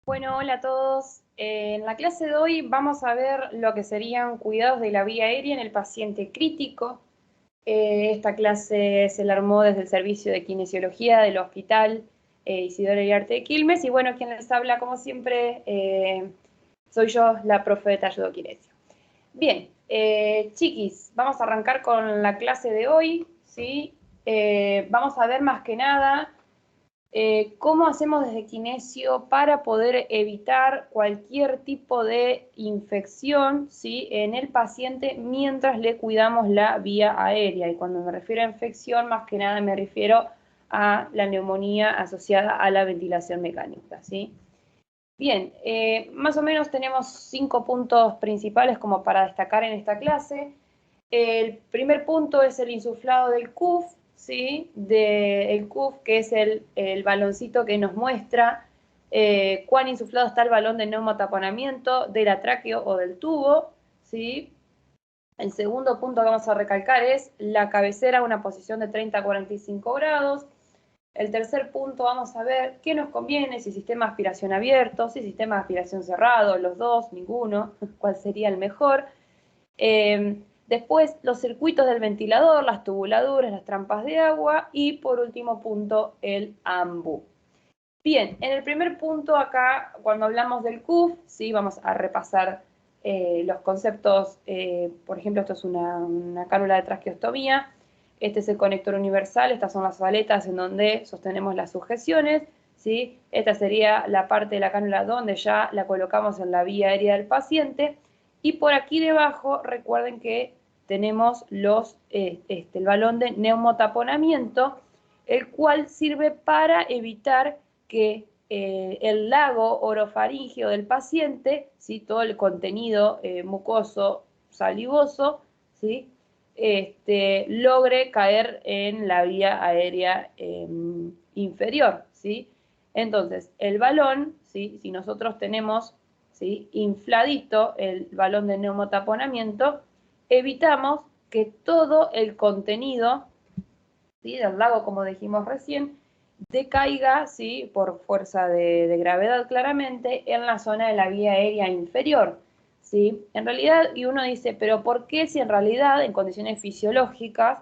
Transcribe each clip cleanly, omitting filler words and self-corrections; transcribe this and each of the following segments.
Bueno, hola a todos. En la clase de hoy vamos a ver lo que serían cuidados de la vía aérea en el paciente crítico. Esta clase se la armó desde el servicio de kinesiología del Hospital Isidoro Iriarte de Quilmes. Y bueno, quien les habla, como siempre, soy yo, la profe de Talludo Kinesio. Bien, chiquis, vamos a arrancar con la clase de hoy, ¿sí? Vamos a ver más que nada cómo hacemos desde Kinesio para poder evitar cualquier tipo de infección, ¿sí?, en el paciente mientras le cuidamos la vía aérea. Y cuando me refiero a infección, más que nada me refiero a la neumonía asociada a la ventilación mecánica, ¿sí? Bien, más o menos tenemos 5 puntos principales como para destacar en esta clase. El primer punto es el insuflado del CUF, ¿sí? El CUF, que es el baloncito que nos muestra cuán insuflado está el balón de neumotaponamiento de la tráqueo o del tubo, ¿sí? El segundo punto que vamos a recalcar es la cabecera a una posición de 30 a 45 grados. El tercer punto vamos a ver qué nos conviene, si sistema de aspiración abierto, si sistema de aspiración cerrado, los dos, ninguno, cuál sería el mejor. Después los circuitos del ventilador, las tubuladuras, las trampas de agua y por último punto el AMBU. Bien, en el primer punto acá, cuando hablamos del CUF, ¿sí? Vamos a repasar los conceptos, por ejemplo, esto es una cánula de traqueostomía, este es el conector universal, estas son las aletas en donde sostenemos las sujeciones, ¿sí? Esta sería la parte de la cánula donde ya la colocamos en la vía aérea del paciente, y por aquí debajo, recuerden que tenemos el balón de neumotaponamiento, el cual sirve para evitar que el lago orofaríngeo del paciente, ¿sí?, todo el contenido mucoso salivoso, ¿sí?, logre caer en la vía aérea inferior, ¿sí? Entonces, el balón, ¿sí?, si nosotros tenemos, ¿sí?, infladito el balón de neumotaponamiento, evitamos que todo el contenido, ¿sí?, del lago, como dijimos recién, decaiga, ¿sí?, por fuerza de gravedad claramente, en la zona de la vía aérea inferior, ¿sí? En realidad, y uno dice, pero ¿por qué si en realidad en condiciones fisiológicas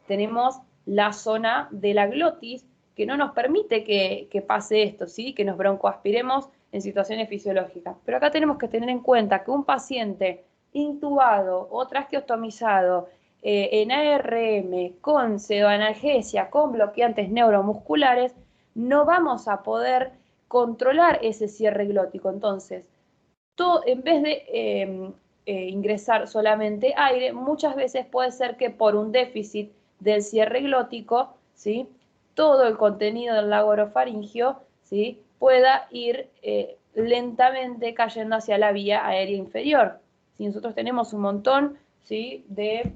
tenemos la zona de la glotis que no nos permite que pase esto, ¿sí?, que nos broncoaspiremos en situaciones fisiológicas? Pero acá tenemos que tener en cuenta que un paciente intubado o traqueostomizado en ARM, con pseudoanalgesia, con bloqueantes neuromusculares, no vamos a poder controlar ese cierre glótico. Entonces, en vez de ingresar solamente aire, muchas veces puede ser que por un déficit del cierre glótico, ¿sí?, todo el contenido del lago orofaringio, ¿sí?, pueda ir lentamente cayendo hacia la vía aérea inferior. Si nosotros tenemos un montón, ¿sí?, de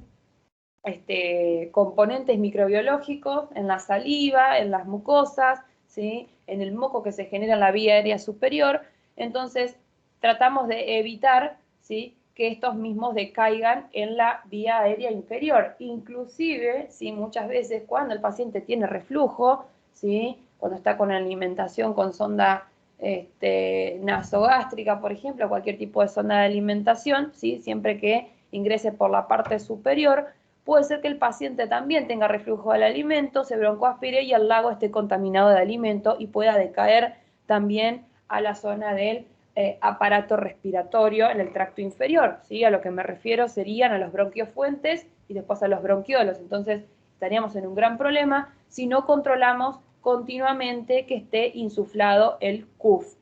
componentes microbiológicos en la saliva, en las mucosas, ¿sí?, en el moco que se genera en la vía aérea superior. Entonces, tratamos de evitar, ¿sí?, que estos mismos decaigan en la vía aérea inferior. Inclusive, ¿sí?, muchas veces cuando el paciente tiene reflujo, ¿sí?, cuando está con alimentación con sonda nasogástrica, por ejemplo, cualquier tipo de sonda de alimentación, ¿sí?, siempre que ingrese por la parte superior, puede ser que el paciente también tenga reflujo del alimento, se broncoaspire y el lago esté contaminado de alimento y pueda decaer también a la zona del aparato respiratorio en el tracto inferior, ¿sí? A lo que me refiero serían a los bronquios fuentes y después a los bronquiolos. Entonces estaríamos en un gran problema si no controlamos continuamente que esté insuflado el CUF,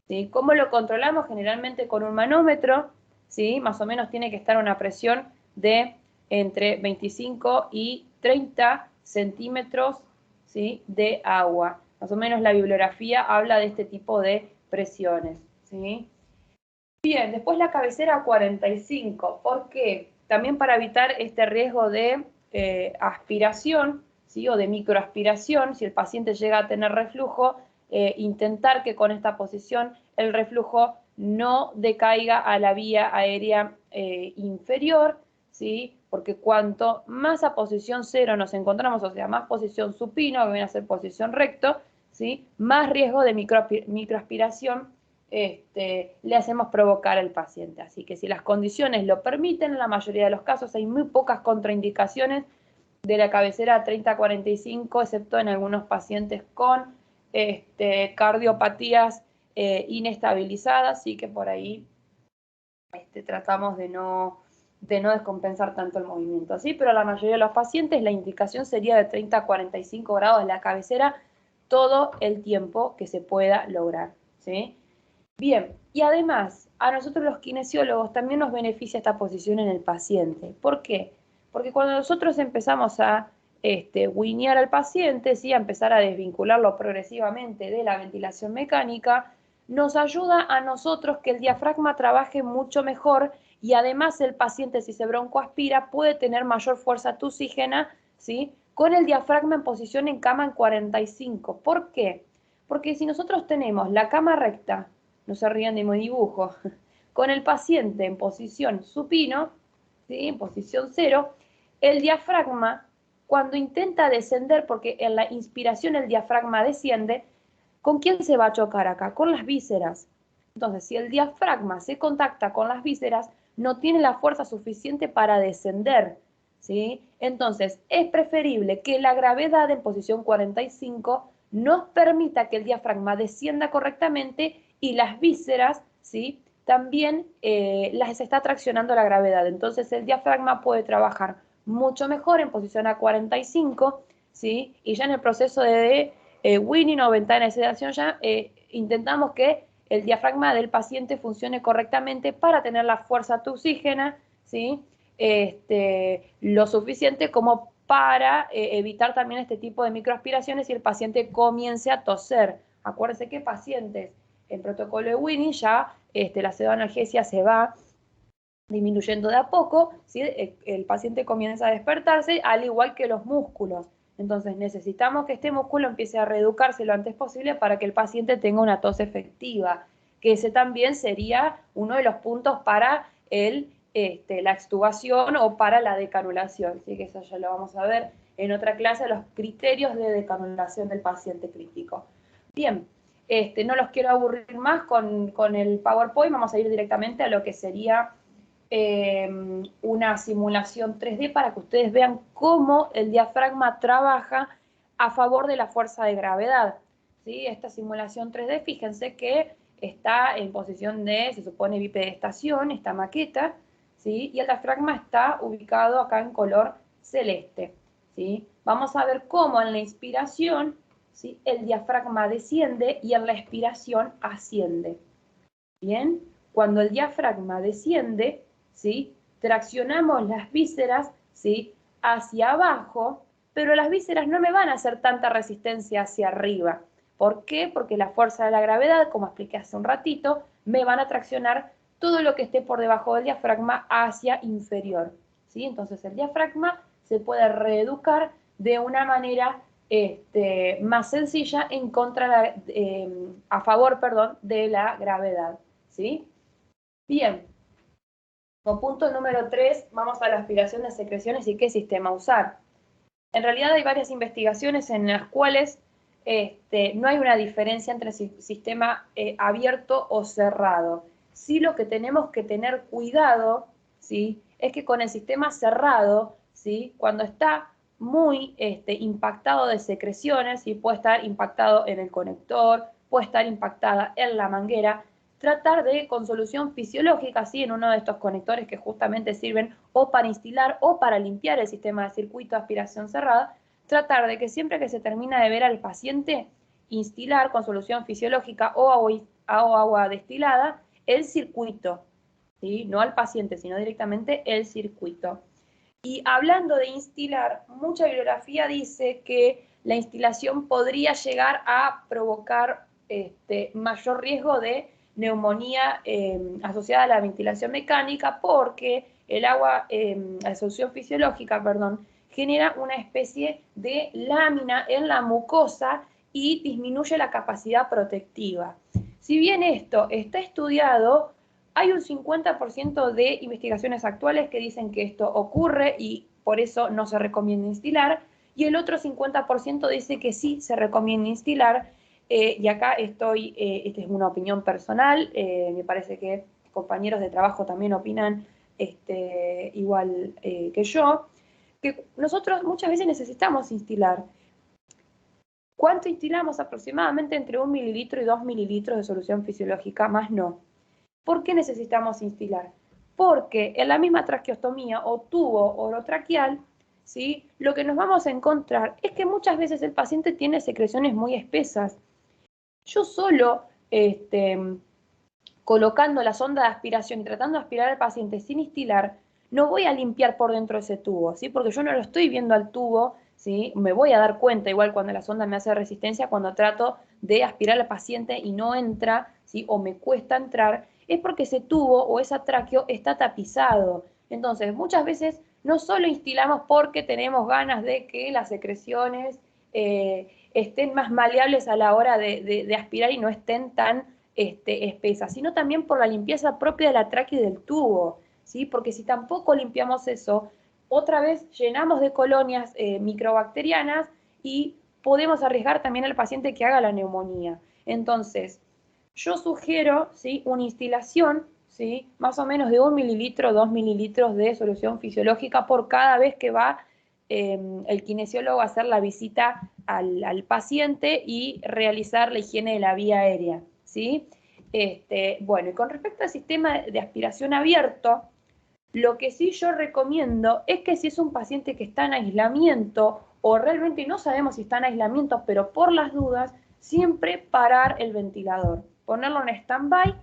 ¿sí? ¿Cómo lo controlamos? Generalmente con un manómetro, ¿sí? Más o menos tiene que estar una presión de entre 25 y 30 centímetros, ¿sí?, de agua. Más o menos la bibliografía habla de este tipo de presiones, ¿sí? Bien, después la cabecera 45. ¿Por qué? También para evitar este riesgo de aspiración, ¿sí?, o de microaspiración, si el paciente llega a tener reflujo, intentar que con esta posición el reflujo no decaiga a la vía aérea inferior, ¿sí?, porque cuanto más a posición cero nos encontramos, o sea, más posición supino, que viene a ser posición recto, ¿sí?, más riesgo de microaspiración le hacemos provocar al paciente. Así que si las condiciones lo permiten, en la mayoría de los casos hay muy pocas contraindicaciones de la cabecera 30-45, excepto en algunos pacientes con cardiopatías inestabilizadas, así que por ahí tratamos de no descompensar tanto el movimiento, ¿sí? Pero la mayoría de los pacientes la indicación sería de 30 a 45 grados de la cabecera todo el tiempo que se pueda lograr, ¿sí? Bien, y además, a nosotros los kinesiólogos también nos beneficia esta posición en el paciente. ¿Por qué? Porque cuando nosotros empezamos a winear al paciente, ¿sí? A empezar a desvincularlo progresivamente de la ventilación mecánica, nos ayuda a nosotros que el diafragma trabaje mucho mejor y además el paciente, si se broncoaspira, puede tener mayor fuerza tusígena, ¿sí? Con el diafragma en posición en cama en 45. ¿Por qué? Porque si nosotros tenemos la cama recta, no se rían de mi dibujo, con el paciente en posición supino, ¿sí? En posición 0, el diafragma, cuando intenta descender, porque en la inspiración el diafragma desciende, ¿con quién se va a chocar acá? Con las vísceras. Entonces, si el diafragma se contacta con las vísceras, no tiene la fuerza suficiente para descender, ¿sí? Entonces, es preferible que la gravedad en posición 45 nos permita que el diafragma descienda correctamente y las vísceras, ¿sí? También las está traccionando la gravedad. Entonces, el diafragma puede trabajar mucho mejor en posición a 45, ¿sí? Y ya en el proceso de winning o ventana de sedación ya intentamos que el diafragma del paciente funcione correctamente para tener la fuerza tusígena, ¿sí? Lo suficiente como para evitar también este tipo de microaspiraciones y el paciente comience a toser. Acuérdense que pacientes en protocolo de Winning ya la pseudoanalgesia se va disminuyendo de a poco, ¿sí? El paciente comienza a despertarse, al igual que los músculos. Entonces necesitamos que este músculo empiece a reeducarse lo antes posible para que el paciente tenga una tos efectiva, que ese también sería uno de los puntos para la extubación o para la decanulación. Así que eso ya lo vamos a ver en otra clase, los criterios de decanulación del paciente crítico. Bien, no los quiero aburrir más con el PowerPoint, vamos a ir directamente a lo que sería una simulación 3D para que ustedes vean cómo el diafragma trabaja a favor de la fuerza de gravedad, ¿sí? Esta simulación 3D, fíjense que está en posición de, se supone, bipedestación, esta maqueta, ¿sí? Y el diafragma está ubicado acá en color celeste, ¿sí? Vamos a ver cómo en la inspiración, ¿sí? El diafragma desciende y en la expiración asciende. Bien, cuando el diafragma desciende, ¿sí? Traccionamos las vísceras, ¿sí? Hacia abajo, pero las vísceras no me van a hacer tanta resistencia hacia arriba. ¿Por qué? Porque la fuerza de la gravedad, como expliqué hace un ratito, me van a traccionar todo lo que esté por debajo del diafragma hacia inferior, ¿sí? Entonces el diafragma se puede reeducar de una manera más sencilla a favor, perdón, de la gravedad, ¿sí? Bien, con punto número 3 vamos a la aspiración de secreciones y qué sistema usar. En realidad hay varias investigaciones en las cuales no hay una diferencia entre sistema abierto o cerrado. Sí, lo que tenemos que tener cuidado, ¿sí? Es que con el sistema cerrado, ¿sí? Cuando está muy impactado de secreciones, ¿sí? Puede estar impactado en el conector, puede estar impactada en la manguera, tratar de, con solución fisiológica, ¿sí? En uno de estos conectores que justamente sirven o para instilar o para limpiar el sistema de circuito de aspiración cerrada, tratar de que siempre que se termina de ver al paciente, instilar con solución fisiológica o agua destilada el circuito, ¿sí? No al paciente, sino directamente el circuito. Y hablando de instilar, mucha bibliografía dice que la instilación podría llegar a provocar mayor riesgo de neumonía asociada a la ventilación mecánica porque el agua, la solución fisiológica, perdón, genera una especie de lámina en la mucosa y disminuye la capacidad protectiva. Si bien esto está estudiado, hay un 50% de investigaciones actuales que dicen que esto ocurre y por eso no se recomienda instilar, y el otro 50% dice que sí se recomienda instilar, Y acá estoy, esta es una opinión personal, me parece que compañeros de trabajo también opinan igual que yo, que nosotros muchas veces necesitamos instilar. ¿Cuánto instilamos? Aproximadamente entre 1 mililitro y 2 mililitros de solución fisiológica, más no. ¿Por qué necesitamos instilar? Porque en la misma traqueostomía o tubo orotraqueal, ¿sí? Lo que nos vamos a encontrar es que muchas veces el paciente tiene secreciones muy espesas. Yo solo colocando la sonda de aspiración y tratando de aspirar al paciente sin instilar, no voy a limpiar por dentro de ese tubo, ¿sí? Porque yo no lo estoy viendo al tubo, ¿sí? Me voy a dar cuenta igual cuando la sonda me hace resistencia, cuando trato de aspirar al paciente y no entra, ¿sí? O me cuesta entrar, es porque ese tubo o ese tráqueo está tapizado. Entonces, muchas veces no solo instilamos porque tenemos ganas de que las secreciones estén más maleables a la hora de aspirar y no estén tan espesa, sino también por la limpieza propia de la tráquea y del tubo, ¿sí? Porque si tampoco limpiamos eso, otra vez llenamos de colonias microbacterianas y podemos arriesgar también al paciente que haga la neumonía. Entonces, yo sugiero, ¿sí? Una instilación, ¿sí? Más o menos de 1 mililitro, 2 mililitros de solución fisiológica por cada vez que va el kinesiólogo a hacer la visita al paciente y realizar la higiene de la vía aérea, ¿sí? Bueno, y con respecto al sistema de aspiración abierto, lo que sí yo recomiendo es que si es un paciente que está en aislamiento o realmente no sabemos si está en aislamiento, pero por las dudas, siempre parar el ventilador, ponerlo en stand-by,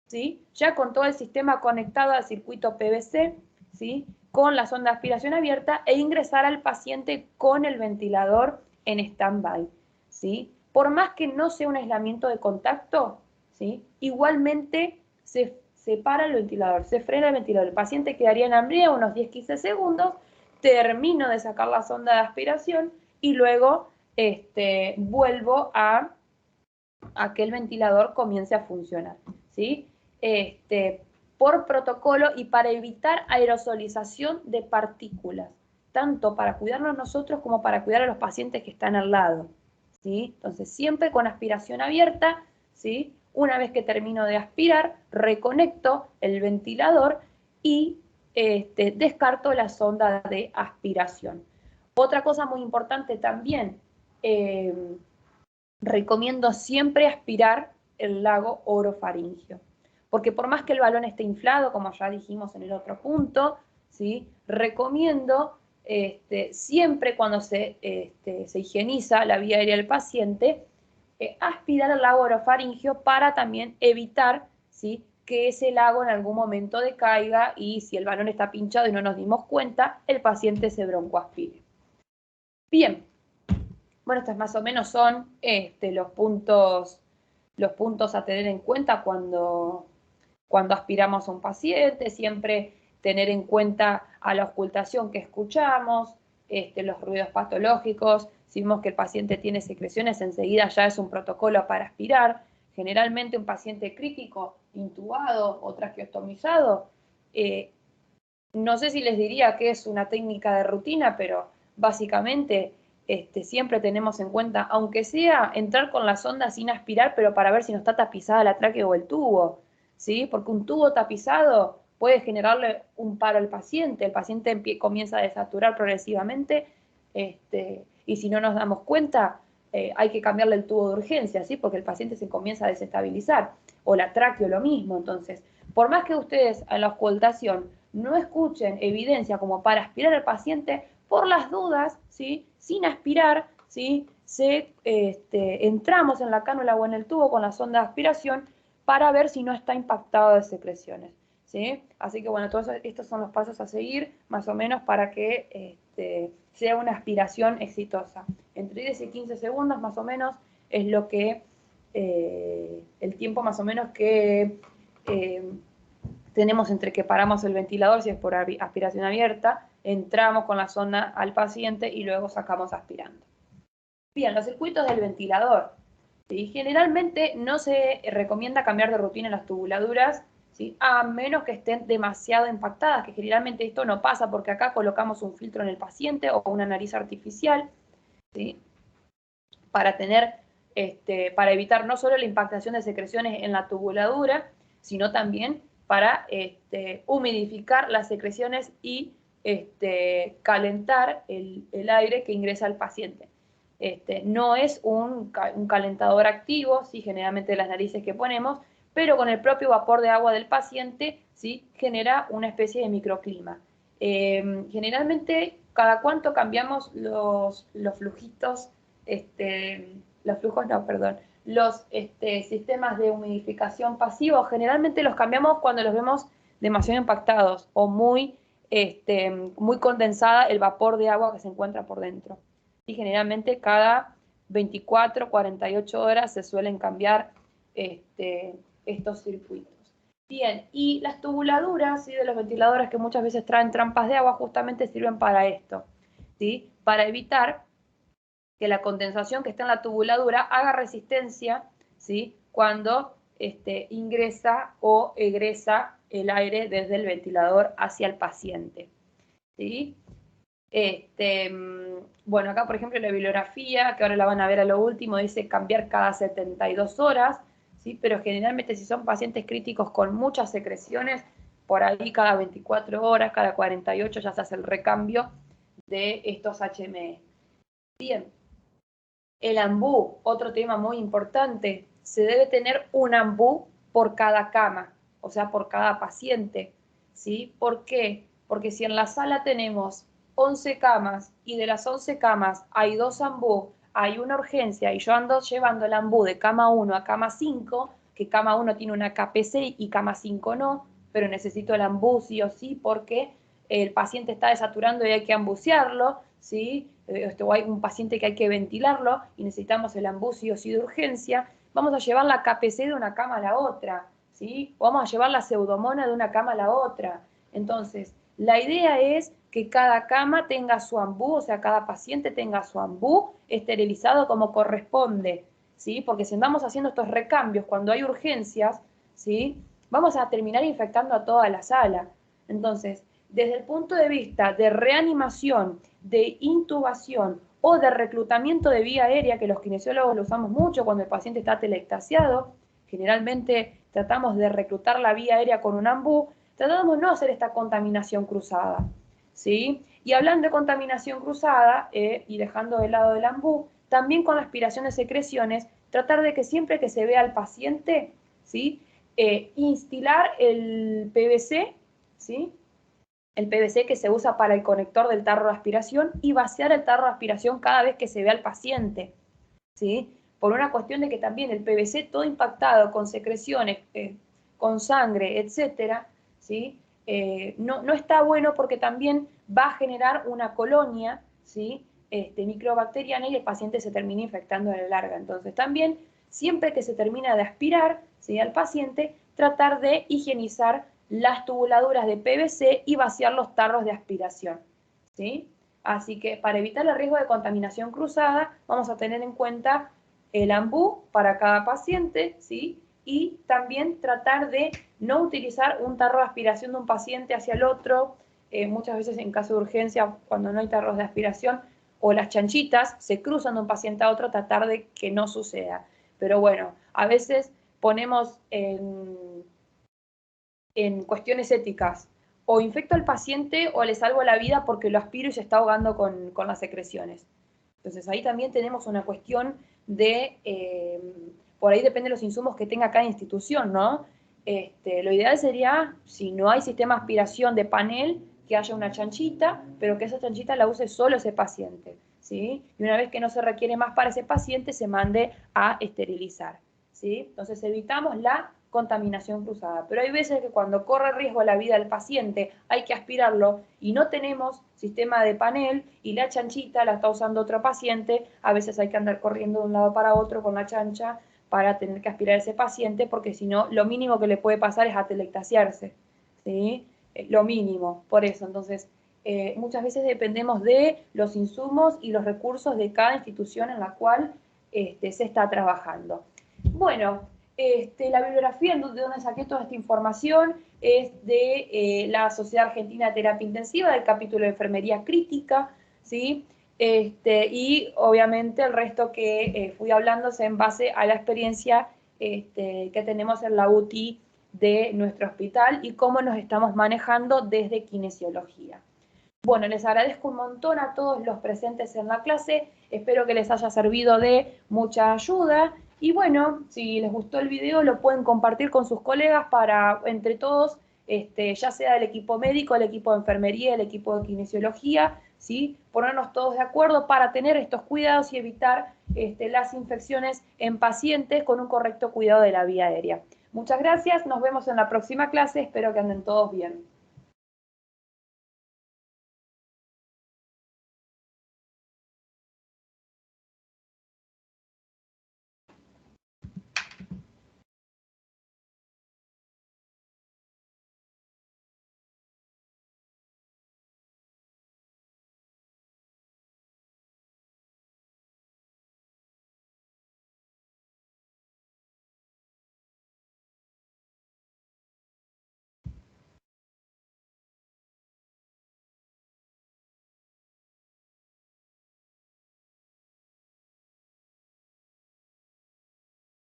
¿sí? Ya con todo el sistema conectado al circuito PVC, ¿sí? Con la sonda de aspiración abierta e ingresar al paciente con el ventilador en stand-by, ¿sí? Por más que no sea un aislamiento de contacto, ¿sí? Igualmente se para el ventilador, se frena el ventilador. El paciente quedaría en ambría unos 10-15 segundos, termino de sacar la sonda de aspiración y luego vuelvo a que el ventilador comience a funcionar, ¿sí? Por protocolo y para evitar aerosolización de partículas, tanto para cuidarnos nosotros como para cuidar a los pacientes que están al lado, ¿sí? Entonces, siempre con aspiración abierta, ¿sí? Una vez que termino de aspirar, reconecto el ventilador y descarto la sonda de aspiración. Otra cosa muy importante también, recomiendo siempre aspirar el lago orofaringio, porque por más que el balón esté inflado, como ya dijimos en el otro punto, ¿sí? Recomiendo siempre cuando se higieniza la vía aérea del paciente, aspirar el lago orofaringio para también evitar, ¿sí? Que ese lago en algún momento decaiga y si el balón está pinchado y no nos dimos cuenta, el paciente se broncoaspire. Bien, bueno, estos más o menos son los puntos a tener en cuenta cuando aspiramos a un paciente, siempre tener en cuenta a la ocultación que escuchamos, los ruidos patológicos, si vemos que el paciente tiene secreciones, enseguida ya es un protocolo para aspirar. Generalmente un paciente crítico, intubado o traqueostomizado, no sé si les diría que es una técnica de rutina, pero básicamente siempre tenemos en cuenta, aunque sea entrar con la sonda sin aspirar, pero para ver si no está tapizada la tráquea o el tubo, ¿sí? Porque un tubo tapizado puede generarle un paro al paciente, el paciente comienza a desaturar progresivamente, y si no nos damos cuenta, hay que cambiarle el tubo de urgencia, ¿sí? Porque el paciente se comienza a desestabilizar, o la tráquea lo mismo. Entonces, por más que ustedes a la ocultación no escuchen evidencia como para aspirar al paciente, por las dudas, ¿sí? Sin aspirar, ¿sí? Entramos en la cánula o en el tubo con la sonda de aspiración para ver si no está impactado de secreciones, ¿sí? Así que bueno, todos estos son los pasos a seguir, más o menos, para que sea una aspiración exitosa. Entre 10 y 15 segundos, más o menos, es lo que el tiempo más o menos que tenemos entre que paramos el ventilador, si es por aspiración abierta, entramos con la sonda al paciente y luego sacamos aspirando. Bien, los circuitos del ventilador. ¿Sí? Generalmente no se recomienda cambiar de rutina las tubuladuras, ¿sí? A menos que estén demasiado impactadas, que generalmente esto no pasa porque acá colocamos un filtro en el paciente o una nariz artificial, ¿sí? Para tener para evitar no solo la impactación de secreciones en la tubuladura, sino también para humidificar las secreciones y calentar el aire que ingresa al paciente. No es un calentador activo, ¿sí? Generalmente las narices que ponemos, pero con el propio vapor de agua del paciente, ¿sí? Genera una especie de microclima. Generalmente, ¿cada cuánto cambiamos los flujitos? Los flujos no, perdón. Los sistemas de humidificación pasivos, generalmente los cambiamos cuando los vemos demasiado impactados o muy condensada el vapor de agua que se encuentra por dentro. Y generalmente cada 24, 48 horas se suelen cambiar estos circuitos. Bien, y las tubuladuras, ¿sí? De los ventiladores que muchas veces traen trampas de agua justamente sirven para esto, ¿sí? Para evitar que la condensación que está en la tubuladura haga resistencia, ¿sí? Cuando ingresa o egresa el aire desde el ventilador hacia el paciente, ¿sí? Bueno, acá por ejemplo la bibliografía, que ahora la van a ver a lo último, dice cambiar cada 72 horas, ¿sí? Pero generalmente si son pacientes críticos con muchas secreciones, por ahí cada 24 horas, cada 48 ya se hace el recambio de estos HME. Bien, el ambú, otro tema muy importante, se debe tener un ambú por cada cama, o sea, por cada paciente, ¿sí? ¿Por qué? Porque si en la sala tenemos 11 camas y de las 11 camas hay 2 ambú, hay una urgencia y yo ando llevando el ambú de cama 1 a cama 5, que cama 1 tiene una KPC y cama 5 no, pero necesito el ambú sí o sí porque el paciente está desaturando y hay que ambucearlo, ¿sí? O hay un paciente que hay que ventilarlo y necesitamos el ambú sí o sí de urgencia, vamos a llevar la KPC de una cama a la otra, ¿sí? O vamos a llevar la pseudomona de una cama a la otra. Entonces, la idea es que cada cama tenga su ambú, o sea, cada paciente tenga su ambú esterilizado como corresponde, ¿sí? Porque si andamos haciendo estos recambios cuando hay urgencias, ¿sí? Vamos a terminar infectando a toda la sala. Entonces, desde el punto de vista de reanimación, de intubación o de reclutamiento de vía aérea, que los kinesiólogos lo usamos mucho cuando el paciente está telectasiado, generalmente tratamos de reclutar la vía aérea con un ambú, tratamos de no hacer esta contaminación cruzada, ¿sí? Y hablando de contaminación cruzada, y dejando de lado el ambú, también con la aspiración de secreciones, tratar de que siempre que se vea al paciente, ¿sí? Instilar el PVC, ¿sí? El PVC que se usa para el conector del tarro de aspiración y vaciar el tarro de aspiración cada vez que se ve al paciente, ¿sí? Por una cuestión de que también el PVC todo impactado con secreciones, con sangre, etcétera, ¿sí? No está bueno porque también va a generar una colonia, ¿sí? Microbacteriana y el paciente se termina infectando a la larga. Entonces también, siempre que se termina de aspirar, ¿sí? Al paciente, tratar de higienizar las tubuladuras de PVC y vaciar los tarros de aspiración, ¿sí? Así que para evitar el riesgo de contaminación cruzada, vamos a tener en cuenta el ambú para cada paciente, ¿sí? Y también tratar de no utilizar un tarro de aspiración de un paciente hacia el otro. Muchas veces en caso de urgencia, cuando no hay tarros de aspiración, o las chanchitas se cruzan de un paciente a otro, tratar de que no suceda. Pero bueno, a veces ponemos en cuestiones éticas, o infecto al paciente o le salvo la vida porque lo aspiro y se está ahogando con las secreciones. Entonces ahí también tenemos una cuestión de, por ahí depende de los insumos que tenga cada institución, ¿no? Lo ideal sería, si no hay sistema de aspiración de panel, que haya una chanchita, pero que esa chanchita la use solo ese paciente, ¿sí? Y una vez que no se requiere más para ese paciente, se mande a esterilizar, ¿sí? Entonces evitamos la contaminación cruzada. Pero hay veces que cuando corre riesgo la vida del paciente hay que aspirarlo y no tenemos sistema de panel y la chanchita la está usando otro paciente, a veces hay que andar corriendo de un lado para otro con la chancha para tener que aspirar a ese paciente porque si no, lo mínimo que le puede pasar es atelectasiarse, ¿sí? Lo mínimo, por eso. Entonces, muchas veces dependemos de los insumos y los recursos de cada institución en la cual se está trabajando. Bueno, la bibliografía de donde saqué toda esta información es de la Sociedad Argentina de Terapia Intensiva, del capítulo de Enfermería Crítica, ¿sí? Y obviamente el resto que fui hablando es en base a la experiencia que tenemos en la UTI de nuestro hospital y cómo nos estamos manejando desde kinesiología. Bueno, les agradezco un montón a todos los presentes en la clase, espero que les haya servido de mucha ayuda y bueno, si les gustó el video lo pueden compartir con sus colegas para entre todos, ya sea el equipo médico, el equipo de enfermería, el equipo de kinesiología, ¿sí? Ponernos todos de acuerdo para tener estos cuidados y evitar las infecciones en pacientes con un correcto cuidado de la vía aérea. Muchas gracias, nos vemos en la próxima clase, espero que anden todos bien.